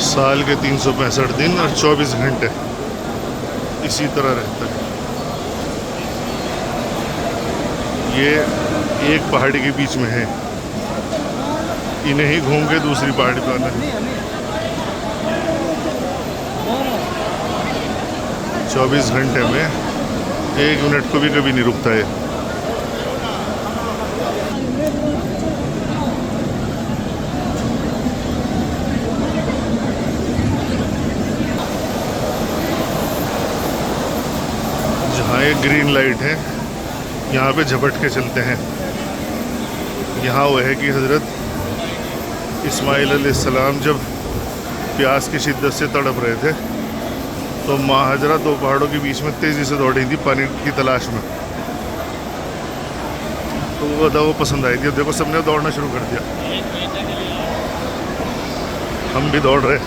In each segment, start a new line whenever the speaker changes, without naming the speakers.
साल के 365 दिन और 24 घंटे इसी तरह रहता है। ये एक पहाड़ी के बीच में है, इन्हें ही घूम के दूसरी पहाड़ी पर आना है। 24 घंटे में 1 मिनट को भी कभी नहीं रुकता है। जहाँ एक ग्रीन लाइट है यहाँ पे झपट के चलते हैं। यहाँ वो है कि हज़रत इस्माइल अलैहिस्सलाम जब प्यास की शिद्दत से तड़प रहे थे तो माँ हजरा 2 पहाड़ों के बीच में तेज़ी से दौड़ी थी पानी की तलाश में। तो वो दवा पसंद आई थी। देखो सबने दौड़ना शुरू कर दिया, हम भी दौड़ रहे।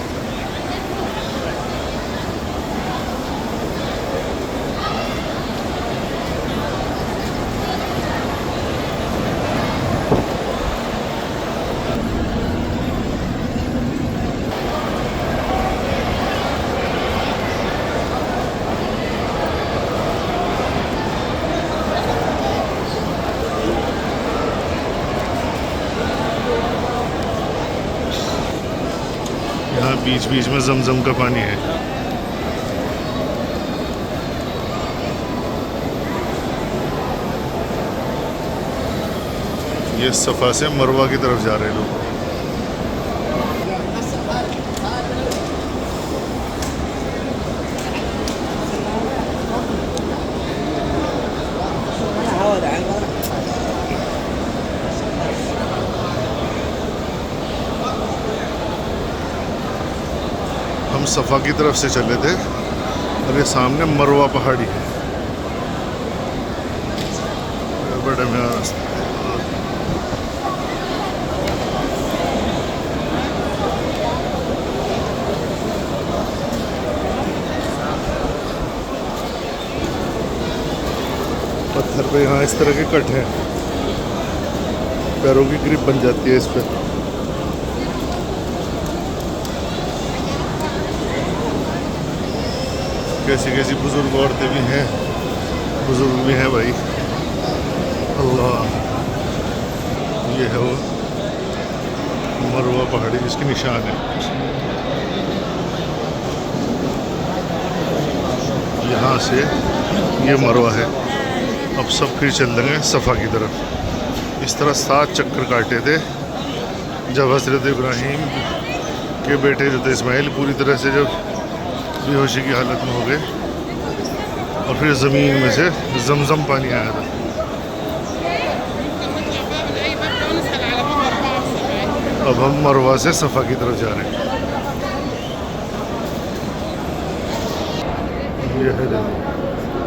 यहाँ बीच बीच में जमजम का पानी है। ये सफ़ा से मरवा की तरफ जा रहे हैं लोग। हम सफ़ा की तरफ से चले थे और ये सामने मरवा पहाड़ी है। बड़े में रास्ता पत्थर पे यहाँ इस तरह के कट हैं, पैरों की ग्रिप बन जाती है इस पे। कैसी कैसी बुजुर्ग औरतें भी हैं, बुजुर्ग भी हैं भाई। अल्लाह, ये है वो मरवा पहाड़ी जिसकी निशान है। यहाँ से ये मरवा है। अब सब फिर चल देंगे सफ़ा की तरफ। इस तरह 7 चक्कर काटे थे जब हज़रत इब्राहीम के बेटे जो थे इस्माइल पूरी तरह से जब बेहोशी की हालत में हो गए और फिर ज़मीन में से जमजम पानी आया था। अब हम मरवा से सफ़ा की तरफ जा रहे हैं। ये है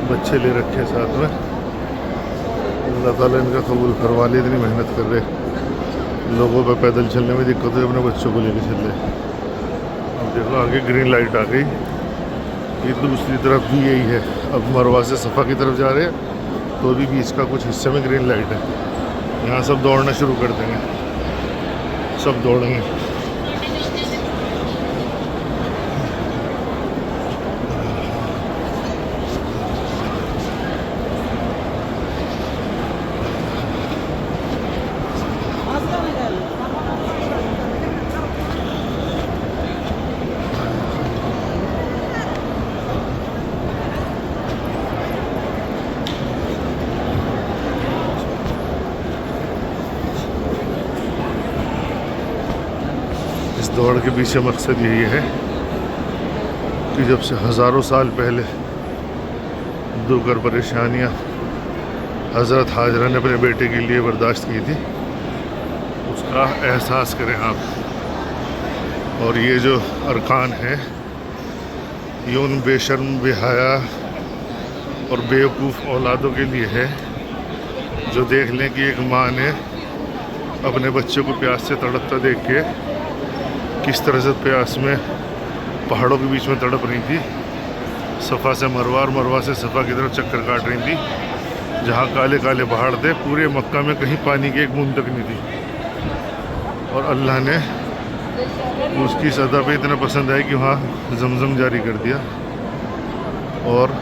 बच्चे ले रखे साथ में। अल्लाह ताला इनका कबूल करवा ले। इतनी मेहनत कर रहे लोगों पर पैदल चलने में दिक्कत है, अपने बच्चों को लेके चल रहे। अब देखो आगे ग्रीन लाइट आ गई, ये दूसरी तरफ भी यही है। अब मरवा से सफ़ा की तरफ जा रहे हैं तो अभी बीच का कुछ हिस्से में ग्रीन लाइट है। यहाँ सब दौड़ना शुरू कर देंगे, सब दौड़ेंगे। दौड़ के पीछे मकसद यही है कि जब से हज़ारों साल पहले दुर्गर परेशानियाँ हज़रत हाजरा ने अपने बेटे के लिए बर्दाश्त की थी, उसका एहसास करें आप। और ये जो अरकान है ये उन बेशर्म, बेहया और बेवकूफ़ औलादों के लिए है जो देख लें कि एक माँ ने अपने बच्चे को प्यास से तड़पता देख के किस तरह से प्यास में पहाड़ों के बीच में तड़प रही थी, सफ़ा से मरवा और मरवा से सफ़ा की तरफ चक्कर काट रही थी, जहाँ काले काले पहाड़ थे। पूरे मक्का में कहीं पानी की एक बूंद तक नहीं थी। और अल्लाह ने उसकी इस अदा पे इतना पसंद आया कि वहाँ जमजम जारी कर दिया और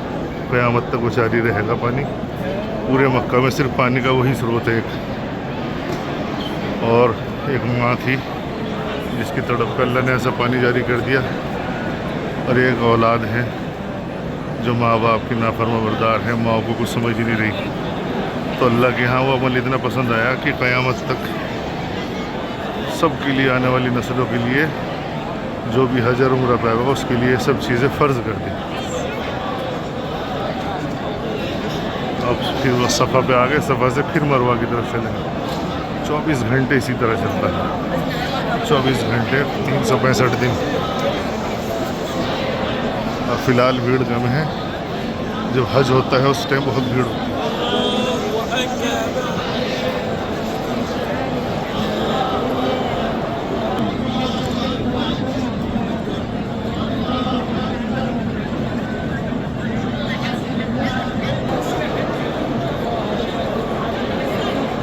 क़यामत तक वो जारी रहेगा पानी। पूरे मक्का में सिर्फ पानी का वही स्रोत है एक। और एक माँ थी जिसकी तड़प पे अल्लाह ने ऐसा पानी जारी कर दिया, और एक औलाद है जो माँ बाप की नाफरमाबरदार है, माँ को कुछ समझ ही नहीं रही। तो अल्लाह के यहाँ वो अमल इतना पसंद आया कि क़यामत तक सब के लिए, आने वाली नस्लों के लिए, जो भी हज और उम्रा पे आएगा उसके लिए सब चीज़ें फ़र्ज़ कर दी। अब फिर वो सफ़ा पे आ गए, सफ़ा से फिर मरवा की तरफ चले। 24 घंटे इसी तरह चलता है, 24 घंटे 365 दिन। और फ़िलहाल भीड़ कम है, जब हज होता है उस टाइम बहुत भीड़ होती है।